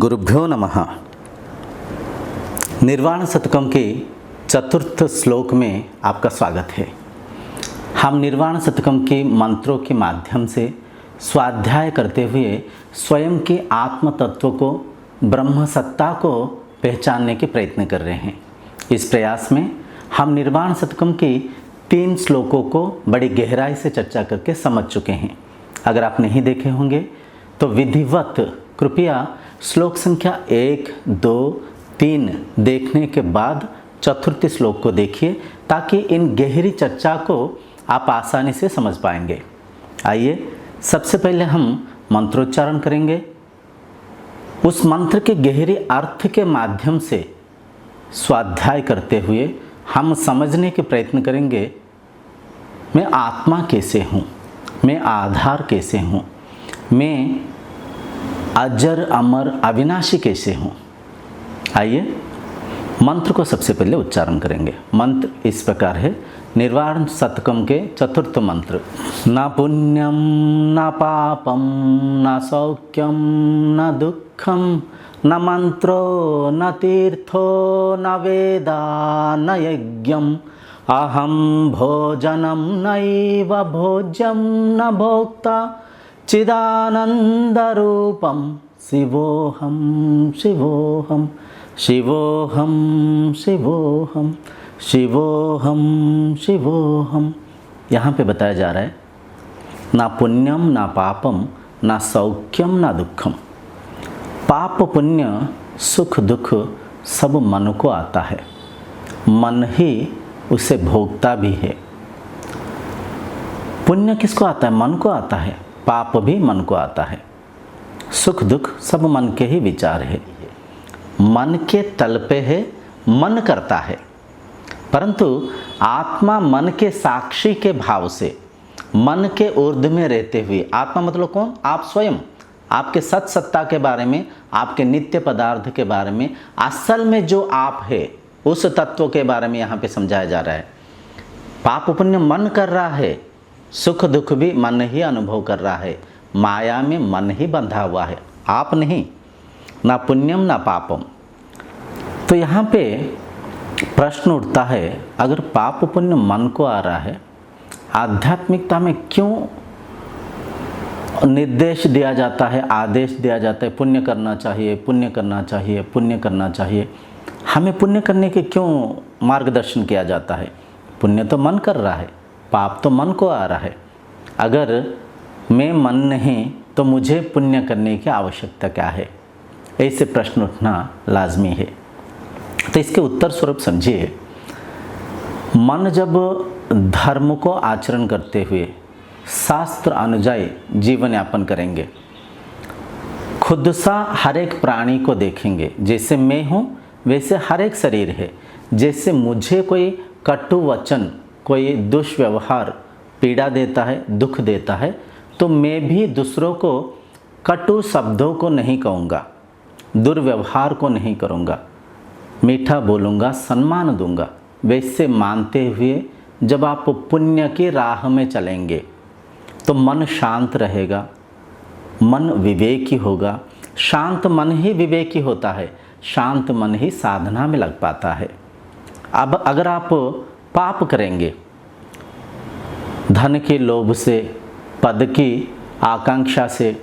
गुरुभ्यो नमः। निर्वाण शतकम के चतुर्थ श्लोक में आपका स्वागत है। हम निर्वाण शतकम के मंत्रों के माध्यम से स्वाध्याय करते हुए स्वयं के आत्म तत्व को, ब्रह्म सत्ता को पहचानने के प्रयत्न कर रहे हैं। इस प्रयास में हम निर्वाण शतकम के 3 श्लोकों को बड़ी गहराई से चर्चा करके समझ चुके हैं। अगर आप नहीं देखे होंगे तो विधिवत कृपया श्लोक संख्या 1, 2, 3 देखने के बाद चतुर्थ श्लोक को देखिए, ताकि इन गहरी चर्चा को आप आसानी से समझ पाएंगे। आइए सबसे पहले हम मंत्रोच्चारण करेंगे। उस मंत्र के गहरे अर्थ के माध्यम से स्वाध्याय करते हुए हम समझने के प्रयत्न करेंगे, मैं आत्मा कैसे हूँ, मैं आधार कैसे हूँ, मैं अजर अमर अविनाशी कैसे हूँ। आइए मंत्र को सबसे पहले उच्चारण करेंगे। मंत्र इस प्रकार है। निर्वाण शतकम के चतुर्थ मंत्र। न पुण्यम न पापम न सौख्यम न दुखम न मंत्रो न तीर्थो न वेदा न यज्ञम अहम भोजनम नैव भोज्यम न भोक्ता चिदानंदरूपम शिवोहम शिवोहम शिवोहम शिवोहम शिवोहम शिवोहम। यहाँ पे बताया जा रहा है ना पुण्यम ना पापम ना सौख्यम ना दुखम। पाप पुण्य सुख दुख सब मन को आता है, मन ही उसे भोगता भी है। पुण्य किसको आता है? मन को आता है। पाप भी मन को आता है। सुख दुख सब मन के ही विचार है। मन के तल पे है, मन करता है, परंतु आत्मा मन के साक्षी के भाव से, मन के ऊर्ध्व में रहते हुए, आत्मा मतलब कौन? आप स्वयं, आपके सत सत्ता के बारे में, आपके नित्य पदार्थ के बारे में, असल में जो आप है उस तत्व के बारे में यहाँ पे समझाया जा रहा है। पाप पुण्य मन कर रहा है, सुख दुख भी मन ही अनुभव कर रहा है। माया में मन ही बंधा हुआ है, आप नहीं। ना पुण्यम ना पापम। तो यहाँ पे प्रश्न उठता है, अगर पाप पुण्य मन को आ रहा है, आध्यात्मिकता में क्यों निर्देश दिया जाता है, आदेश दिया जाता है पुण्य करना चाहिए, पुण्य करना चाहिए, पुण्य करना चाहिए? हमें पुण्य करने के क्यों मार्गदर्शन किया जाता है? पुण्य तो मन कर रहा है, पाप तो मन को आ रहा है। अगर मैं मन नहीं तो मुझे पुण्य करने की आवश्यकता क्या है? ऐसे प्रश्न उठना लाजमी है। तो इसके उत्तर स्वरूप समझिए, मन जब धर्म को आचरण करते हुए शास्त्र अनुजाई जीवन यापन करेंगे, खुद सा हर एक प्राणी को देखेंगे, जैसे मैं हूँ वैसे हर एक शरीर है। जैसे मुझे कोई कटु वचन, कोई दुष्व्यवहार पीड़ा देता है, दुख देता है, तो मैं भी दूसरों को कटु शब्दों को नहीं कहूँगा, दुर्व्यवहार को नहीं करूँगा, मीठा बोलूँगा, सम्मान दूँगा। वैसे मानते हुए जब आप पुण्य की राह में चलेंगे तो मन शांत रहेगा, मन विवेकी होगा। शांत मन ही विवेकी होता है, शांत मन ही साधना में लग पाता है। अब अगर आप पाप करेंगे, धन के लोभ से, पद की आकांक्षा से,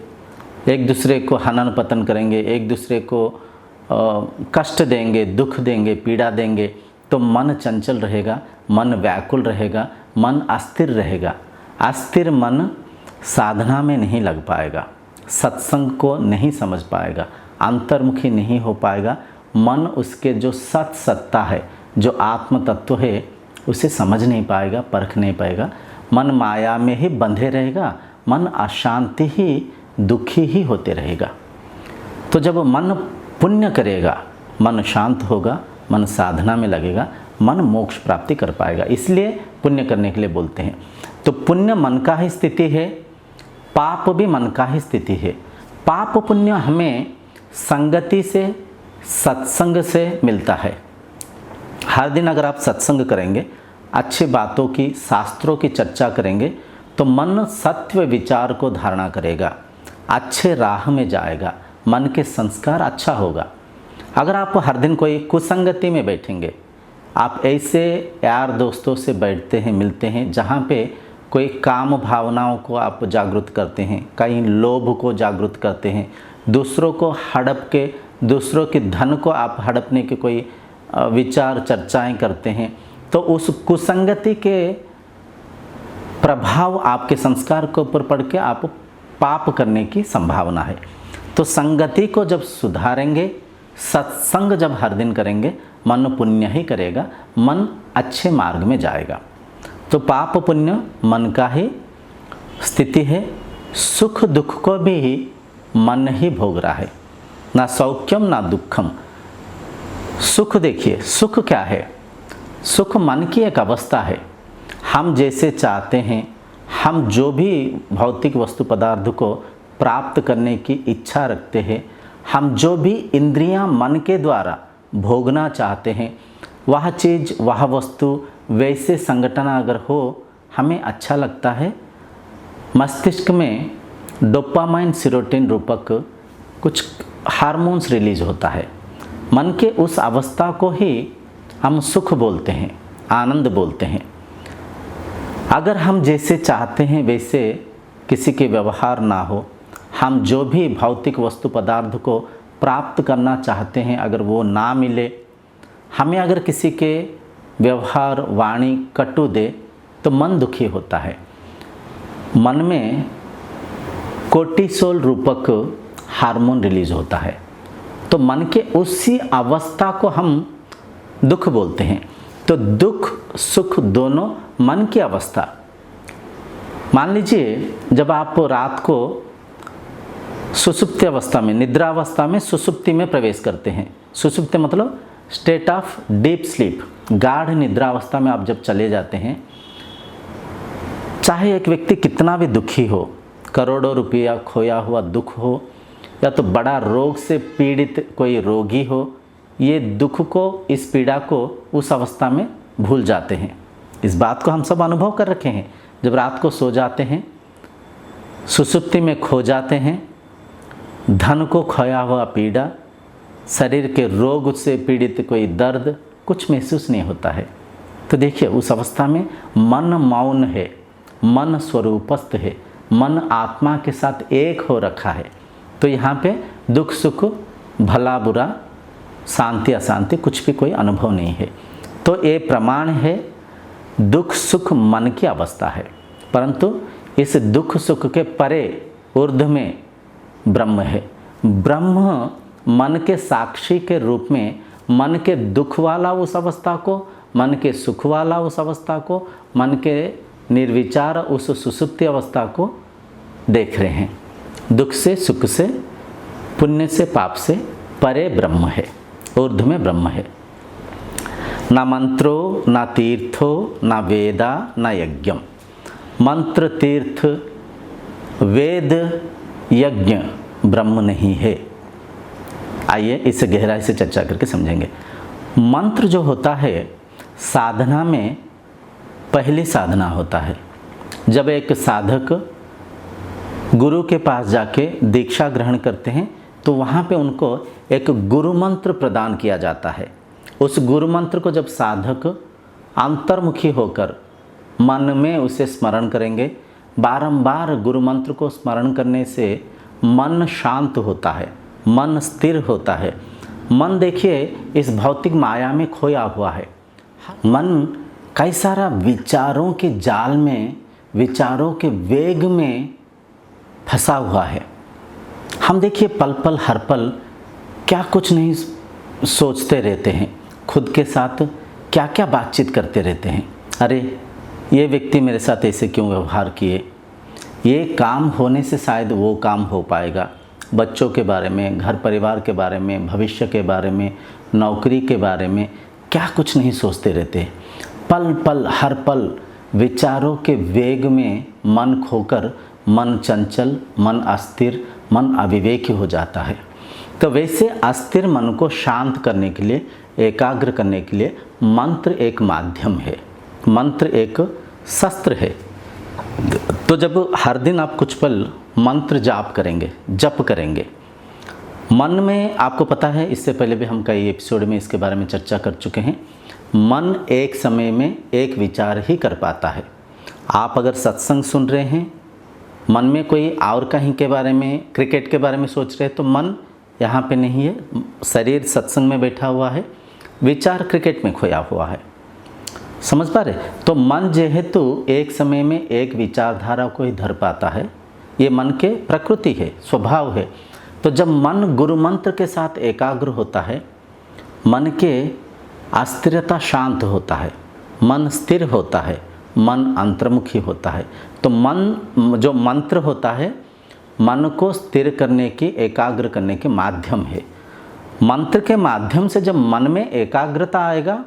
एक दूसरे को हनन पतन करेंगे, एक दूसरे को कष्ट देंगे, दुख देंगे, पीड़ा देंगे, तो मन चंचल रहेगा, मन व्याकुल रहेगा, मन अस्थिर रहेगा। अस्थिर मन साधना में नहीं लग पाएगा, सत्संग को नहीं समझ पाएगा, अंतर्मुखी नहीं हो पाएगा। मन उसके जो सत सत्ता है, जो आत्म तत्व है, उसे समझ नहीं पाएगा, परख नहीं पाएगा। मन माया में ही बंधे रहेगा, मन अशांति ही, दुखी ही होते रहेगा। तो जब मन पुण्य करेगा, मन शांत होगा, मन साधना में लगेगा, मन मोक्ष प्राप्ति कर पाएगा। इसलिए पुण्य करने के लिए बोलते हैं। तो पुण्य मन का ही स्थिति है, पाप भी मन का ही स्थिति है। पाप पुण्य हमें संगति से, सत्संग से मिलता है। हर दिन अगर आप सत्संग करेंगे, अच्छी बातों की, शास्त्रों की चर्चा करेंगे, तो मन सत्व विचार को धारणा करेगा, अच्छे राह में जाएगा, मन के संस्कार अच्छा होगा। अगर आप हर दिन कोई कुसंगति में बैठेंगे, आप ऐसे यार दोस्तों से बैठते हैं, मिलते हैं, जहाँ पे कोई काम भावनाओं को आप जागृत करते हैं, कहीं लोभ को जागृत करते हैं, दूसरों को हड़प के, दूसरों के धन को आप हड़पने के कोई विचार चर्चाएं करते हैं, तो उस कुसंगति के प्रभाव आपके संस्कार के ऊपर पड़ के आप पाप करने की संभावना है। तो संगति को जब सुधारेंगे, सत्संग जब हर दिन करेंगे, मन पुण्य ही करेगा, मन अच्छे मार्ग में जाएगा। तो पाप पुण्य मन का ही स्थिति है। सुख दुख को भी मन ही भोग रहा है, ना सौख्यम ना दुखम। सुख देखिए, सुख क्या है? सुख मन की एक अवस्था है। हम जैसे चाहते हैं, हम जो भी भौतिक वस्तु पदार्थ को प्राप्त करने की इच्छा रखते हैं, हम जो भी इंद्रियां मन के द्वारा भोगना चाहते हैं, वह चीज़, वह वस्तु वैसे संगठन अगर हो, हमें अच्छा लगता है, मस्तिष्क में डोपामाइन सीरोटिन रूपक कुछ हार्मोन्स रिलीज होता है। मन के उस अवस्था को ही हम सुख बोलते हैं, आनंद बोलते हैं। अगर हम जैसे चाहते हैं वैसे किसी के व्यवहार ना हो, हम जो भी भौतिक वस्तु पदार्थ को प्राप्त करना चाहते हैं अगर वो ना मिले, हमें अगर किसी के व्यवहार वाणी कटु दे, तो मन दुखी होता है। मन में कोर्टिसोल रूपक हार्मोन रिलीज होता है। तो मन के उसी अवस्था को हम दुख बोलते हैं। तो दुख सुख दोनों मन की अवस्था। मान लीजिए जब आप रात को सुसुप्ति अवस्था में, निद्रावस्था में, सुसुप्ति में प्रवेश करते हैं। सुसुप्ति मतलब स्टेट ऑफ डीप स्लीप, गाढ़ निद्रावस्था में आप जब चले जाते हैं, चाहे एक व्यक्ति कितना भी दुखी हो, करोड़ों रुपया खोया हुआ दुख हो, या तो बड़ा रोग से पीड़ित कोई रोगी हो, ये दुख को, इस पीड़ा को उस अवस्था में भूल जाते हैं। इस बात को हम सब अनुभव कर रखे हैं। जब रात को सो जाते हैं, सुसुप्ति में खो जाते हैं, धन को खोया हुआ पीड़ा, शरीर के रोग से पीड़ित कोई दर्द कुछ महसूस नहीं होता है। तो देखिए उस अवस्था में मन मौन है, मन स्वरूपस्थ है, मन आत्मा के साथ एक हो रखा है। तो यहाँ पे दुख सुख, भला बुरा, शांति अशांति कुछ भी कोई अनुभव नहीं है। तो ये प्रमाण है दुख सुख मन की अवस्था है, परंतु इस दुख सुख के परे ऊर्ध्व में ब्रह्म है। ब्रह्म मन के साक्षी के रूप में मन के दुख वाला उस अवस्था को, मन के सुख वाला उस अवस्था को, मन के निर्विचार उस सुसुप्ति अवस्था को देख रहे हैं। दुख से सुख से, पुण्य से पाप से परे ब्रह्म है, ऊर्ध्व में ब्रह्म है। ना मंत्रो ना तीर्थो ना वेदा ना यज्ञम। मंत्र तीर्थ वेद यज्ञ ब्रह्म नहीं है। आइए इसे गहराई से चर्चा करके समझेंगे। मंत्र जो होता है साधना में पहली साधना होता है। जब एक साधक गुरु के पास जाके दीक्षा ग्रहण करते हैं तो वहाँ पे उनको एक गुरु मंत्र प्रदान किया जाता है। उस गुरु मंत्र को जब साधक अंतर्मुखी होकर मन में उसे स्मरण करेंगे, बारंबार गुरु मंत्र को स्मरण करने से मन शांत होता है, मन स्थिर होता है। मन देखिए इस भौतिक माया में खोया हुआ है। मन कई सारा विचारों के जाल में, विचारों के वेग में फंसा हुआ है। हम देखिए पल पल हर पल क्या कुछ नहीं सोचते रहते हैं, खुद के साथ क्या क्या बातचीत करते रहते हैं। अरे ये व्यक्ति मेरे साथ ऐसे क्यों व्यवहार किए, ये काम होने से शायद वो काम हो पाएगा। बच्चों के बारे में, घर परिवार के बारे में, भविष्य के बारे में, नौकरी के बारे में क्या कुछ नहीं सोचते रहते। पल पल हर पल विचारों के वेग में मन खोकर मन चंचल, मन अस्थिर, मन अविवेकी हो जाता है। तो वैसे अस्थिर मन को शांत करने के लिए, एकाग्र करने के लिए मंत्र एक माध्यम है, मंत्र एक शस्त्र है। तो जब हर दिन आप कुछ पल मंत्र जाप करेंगे, जप करेंगे, मन में आपको पता है, इससे पहले भी हम कई एपिसोड में इसके बारे में चर्चा कर चुके हैं, मन एक समय में एक विचार ही कर पाता है। आप अगर सत्संग सुन रहे हैं, मन में कोई और कहीं के बारे में, क्रिकेट के बारे में सोच रहे हैं, तो मन यहाँ पे नहीं है, शरीर सत्संग में बैठा हुआ है, विचार क्रिकेट में खोया हुआ है। समझ पा रहे? तो मन जेहेतु एक समय में एक विचारधारा को ही धर पाता है, ये मन के प्रकृति है, स्वभाव है। तो जब मन गुरु मंत्र के साथ एकाग्र होता है, मन के अस्थिरता शांत होता है, मन स्थिर होता है, मन अंतर्मुखी होता है। तो मन जो मंत्र होता है, मन को स्थिर करने की, एकाग्र करने के माध्यम है। मंत्र के माध्यम से जब मन में एकाग्रता आएगा,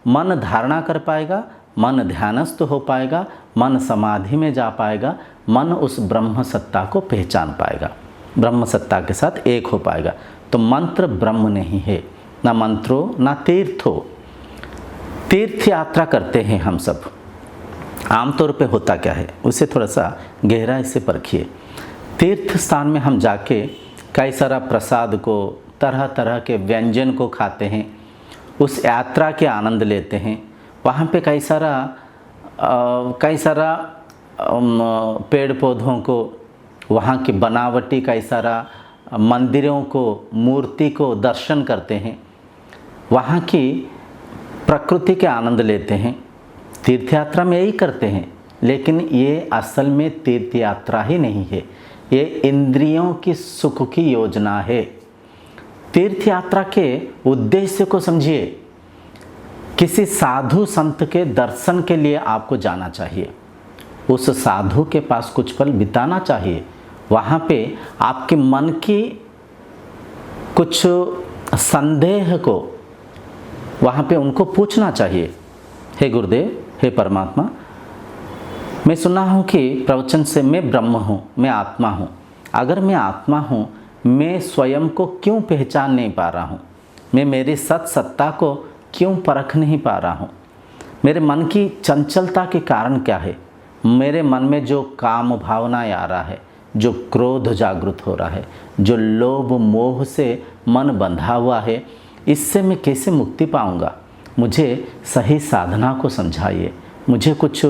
मन धारणा कर पाएगा, मन ध्यानस्थ हो पाएगा, मन समाधि में जा पाएगा, मन उस ब्रह्म सत्ता को पहचान पाएगा, ब्रह्म सत्ता के साथ एक हो पाएगा। तो मंत्र ब्रह्म नहीं है, ना मंत्रो ना तीर्थो। तीर्थ यात्रा करते हैं हम सब, आमतौर पे होता क्या है उसे थोड़ा सा गहराई से परखिए। तीर्थ स्थान में हम जाके कई सारा प्रसाद को, तरह तरह के व्यंजन को खाते हैं, उस यात्रा के आनंद लेते हैं। वहाँ पे कई सारा पेड़ पौधों को, वहाँ की बनावटी कई सारा मंदिरों को, मूर्ति को दर्शन करते हैं, वहाँ की प्रकृति के आनंद लेते हैं। तीर्थ यात्रा में यही करते हैं, लेकिन ये असल में तीर्थ यात्रा ही नहीं है, ये इंद्रियों की सुख की योजना है। तीर्थ यात्रा के उद्देश्य को समझिए। किसी साधु संत के दर्शन के लिए आपको जाना चाहिए, उस साधु के पास कुछ पल बिताना चाहिए, वहाँ पे आपके मन की कुछ संदेह को वहाँ पे उनको पूछना चाहिए। हे गुरुदेव, हे परमात्मा, मैं सुना हूँ कि प्रवचन से मैं ब्रह्म हूँ, मैं आत्मा हूँ। अगर मैं आत्मा हूँ, मैं स्वयं को क्यों पहचान नहीं पा रहा हूँ? मैं मेरी सत्ता को क्यों परख नहीं पा रहा हूँ? मेरे मन की चंचलता के कारण क्या है? मेरे मन में जो काम भावनाएं आ रहा है, जो क्रोध जागृत हो रहा है, जो लोभ मोह से मन बंधा हुआ है, इससे मैं कैसे मुक्ति पाऊंगा? मुझे सही साधना को समझाइए, मुझे कुछ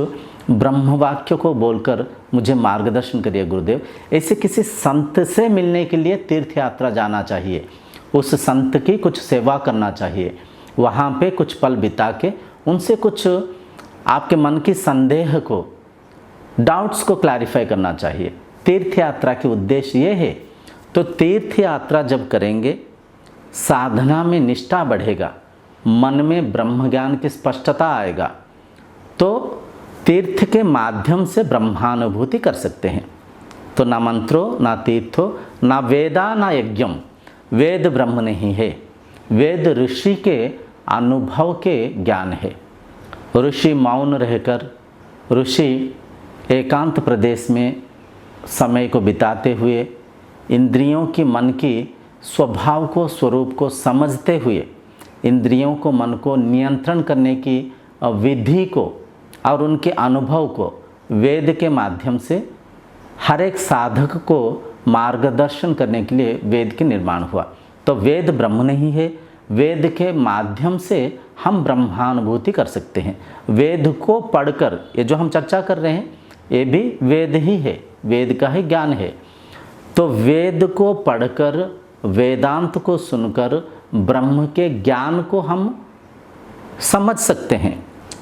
ब्रह्म वाक्य को बोलकर मुझे मार्गदर्शन करिए गुरुदेव। ऐसे किसी संत से मिलने के लिए तीर्थ यात्रा जाना चाहिए, उस संत की कुछ सेवा करना चाहिए, वहाँ पे कुछ पल बिता के उनसे कुछ आपके मन की संदेह को, डाउट्स को क्लैरिफाई करना चाहिए। तीर्थ यात्रा के उद्देश्य ये है। तो तीर्थ यात्रा जब करेंगे, साधना में निष्ठा बढ़ेगा, मन में ब्रह्म ज्ञान की स्पष्टता आएगा, तो तीर्थ के माध्यम से ब्रह्मानुभूति कर सकते हैं। तो ना मंत्रो ना तीर्थो ना वेदा ना यज्ञम। वेद ब्रह्म नहीं है, वेद ऋषि के अनुभव के ज्ञान है। ऋषि मौन रहकर, ऋषि एकांत प्रदेश में समय को बिताते हुए, इंद्रियों की, मन की स्वभाव को, स्वरूप को समझते हुए, इंद्रियों को, मन को नियंत्रण करने की विधि को और उनके अनुभव को वेद के माध्यम से हर एक साधक को मार्गदर्शन करने के लिए वेद के निर्माण हुआ। तो वेद ब्रह्म नहीं है, वेद के माध्यम से हम ब्रह्मानुभूति कर सकते हैं। वेद को पढ़कर, ये जो हम चर्चा कर रहे हैं ये भी वेद ही है, वेद का ही ज्ञान है। तो वेद को पढ़कर, वेदांत को सुनकर ब्रह्म के ज्ञान को हम समझ सकते हैं।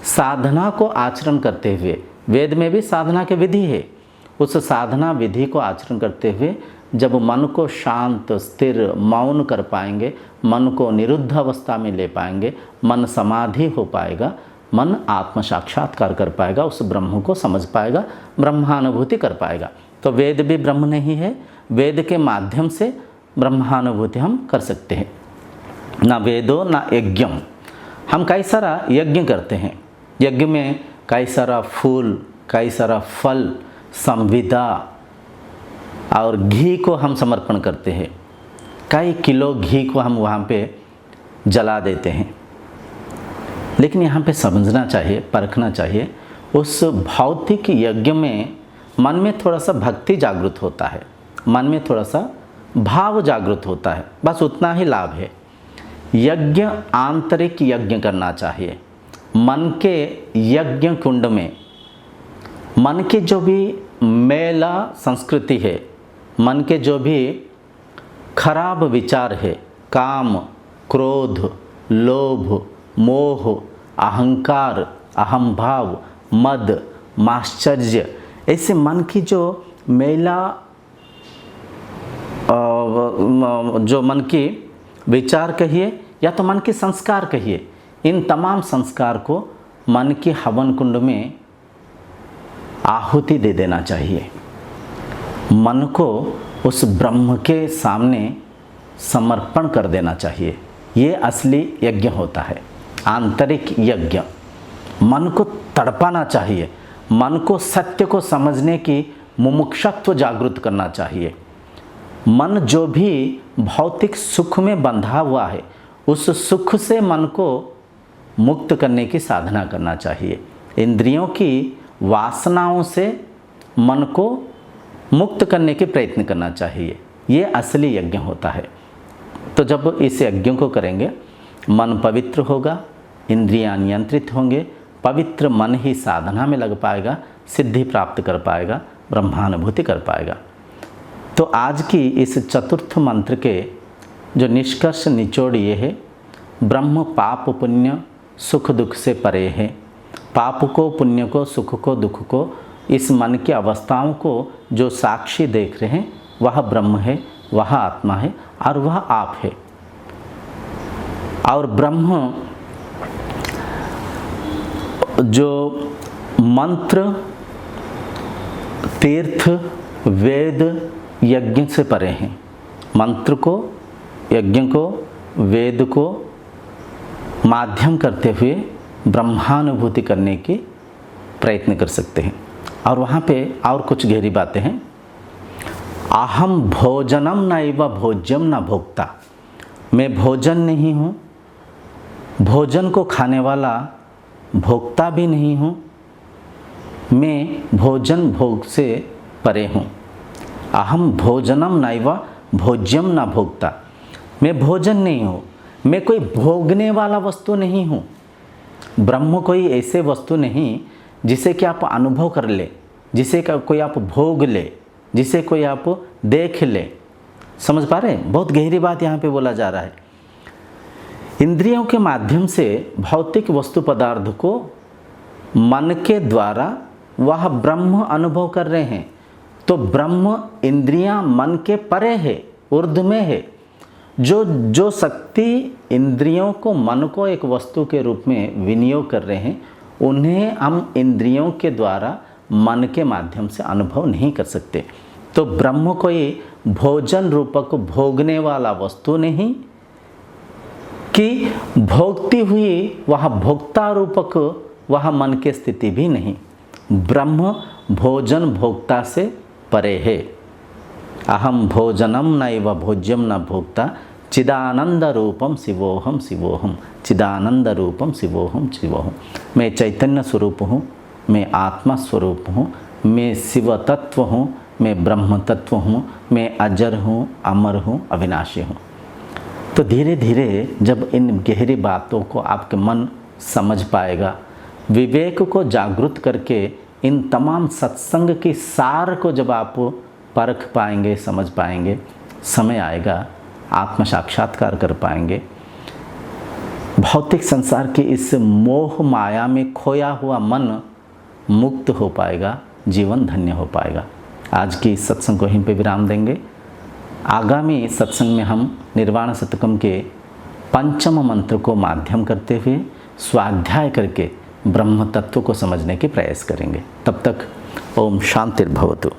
साधना को आचरण करते हुए, वेद में भी साधना की विधि है, उस साधना विधि को आचरण करते हुए जब मन को शांत, स्थिर, मौन कर पाएंगे, मन को निरुद्ध अवस्था में ले पाएंगे, मन समाधि हो पाएगा, मन आत्म साक्षात्कार कर पाएगा, उस ब्रह्म को समझ पाएगा, ब्रह्मानुभूति कर पाएगा। तो वेद भी ब्रह्म नहीं है, वेद के माध्यम से ब्रह्मानुभूति हम कर सकते हैं। ना वेदो ना यज्ञम। हम कई सारा यज्ञ करते हैं, यज्ञ में कई सारा फूल, कई सारा फल, संविदा और घी को हम समर्पण करते हैं। कई किलो घी को हम वहाँ पे जला देते हैं। लेकिन यहाँ पे समझना चाहिए, परखना चाहिए, उस भौतिक यज्ञ में मन में थोड़ा सा भक्ति जागृत होता है, मन में थोड़ा सा भाव जागृत होता है, बस उतना ही लाभ है। यज्ञ आंतरिक यज्ञ करना चाहिए। मन के यज्ञ कुंड में मन की जो भी मैला संस्कृति है, मन के जो भी खराब विचार है, काम, क्रोध, लोभ, मोह, अहंकार, अहंभाव, मद, माश्चर्य, ऐसे मन की जो मैला जो मन की विचार कहिए या तो मन के संस्कार कहिए, इन तमाम संस्कार को मन के हवन कुंड में आहुति दे देना चाहिए। मन को उस ब्रह्म के सामने समर्पण कर देना चाहिए। ये असली यज्ञ होता है, आंतरिक यज्ञ। मन को तड़पाना चाहिए, मन को सत्य को समझने की मुमुक्षुत्व जागृत करना चाहिए। मन जो भी भौतिक सुख में बंधा हुआ है, उस सुख से मन को मुक्त करने की साधना करना चाहिए। इंद्रियों की वासनाओं से मन को मुक्त करने के प्रयत्न करना चाहिए। ये असली यज्ञ होता है। तो जब इस यज्ञ को करेंगे, मन पवित्र होगा, इंद्रियां नियंत्रित होंगे, पवित्र मन ही साधना में लग पाएगा, सिद्धि प्राप्त कर पाएगा, ब्रह्मानुभूति कर पाएगा। तो आज की इस चतुर्थ मंत्र के जो निष्कर्ष निचोड़ ये है, ब्रह्म पाप पुण्य सुख दुख से परे है। पाप को, पुण्य को, सुख को, दुख को, इस मन की अवस्थाओं को जो साक्षी देख रहे हैं, वह ब्रह्म है, वह आत्मा है और वह आप है। और ब्रह्म जो मंत्र, तीर्थ, वेद, यज्ञ से परे हैं। मंत्र को, यज्ञ को, वेद को माध्यम करते हुए ब्रह्मानुभूति करने की प्रयत्न कर सकते हैं। और वहाँ पे और कुछ गहरी बातें हैं। अहम भोजनम नैव भोज्यम न भोक्ता। मैं भोजन नहीं हूँ, भोजन को खाने वाला भोक्ता भी नहीं हूँ, मैं भोजन भोग से परे हूँ। अहम भोजनम नैव भोज्यम न भोक्ता। मैं भोजन नहीं हूँ, मैं कोई भोगने वाला वस्तु नहीं हूँ। ब्रह्म कोई ऐसे वस्तु नहीं जिसे कि आप अनुभव कर ले, जिसे कोई आप भोग ले, जिसे कोई आप देख ले। समझ पा रहे हैं? बहुत गहरी बात यहाँ पे बोला जा रहा है। इंद्रियों के माध्यम से भौतिक वस्तु पदार्थ को मन के द्वारा वह ब्रह्म अनुभव कर रहे हैं। तो ब्रह्म इंद्रियां मन के परे है, ऊर्ध्व में है। जो शक्ति इंद्रियों को, मन को एक वस्तु के रूप में विनियोग कर रहे हैं, उन्हें हम इंद्रियों के द्वारा मन के माध्यम से अनुभव नहीं कर सकते। तो ब्रह्म कोई भोजन रूपक भोगने वाला वस्तु नहीं कि भोगती हुई वह भोक्ता रूपक वह मन की स्थिति भी नहीं। ब्रह्म भोजन भोक्ता से परे है। अहम भोजनम नैव भोज्यम न भोक्ता चिदानंद रूपम शिवोहम शिवोहम। चिदानंद रूपम शिवोहम शिवोहम। मैं चैतन्य स्वरूप हूँ, मैं आत्मा स्वरूप हूँ, मैं शिव तत्व हूँ, मैं ब्रह्म तत्व हूँ, मैं अजर हूँ, अमर हूँ, अविनाशी हूँ। तो धीरे धीरे जब इन गहरी बातों को आपके मन समझ पाएगा, विवेक को जागृत करके इन तमाम सत्संग की सार को जब आप परख पाएंगे, समझ पाएंगे, समय आएगा आत्म साक्षात्कार कर पाएंगे। भौतिक संसार की इस मोह माया में खोया हुआ मन मुक्त हो पाएगा, जीवन धन्य हो पाएगा। आज की सत्संग को यहीं पे विराम देंगे। आगामी सत्संग में हम निर्वाण शतकम के पंचम मंत्र को माध्यम करते हुए स्वाध्याय करके ब्रह्म तत्व को समझने के प्रयास करेंगे। तब तक ओम शांतिर्भवतु।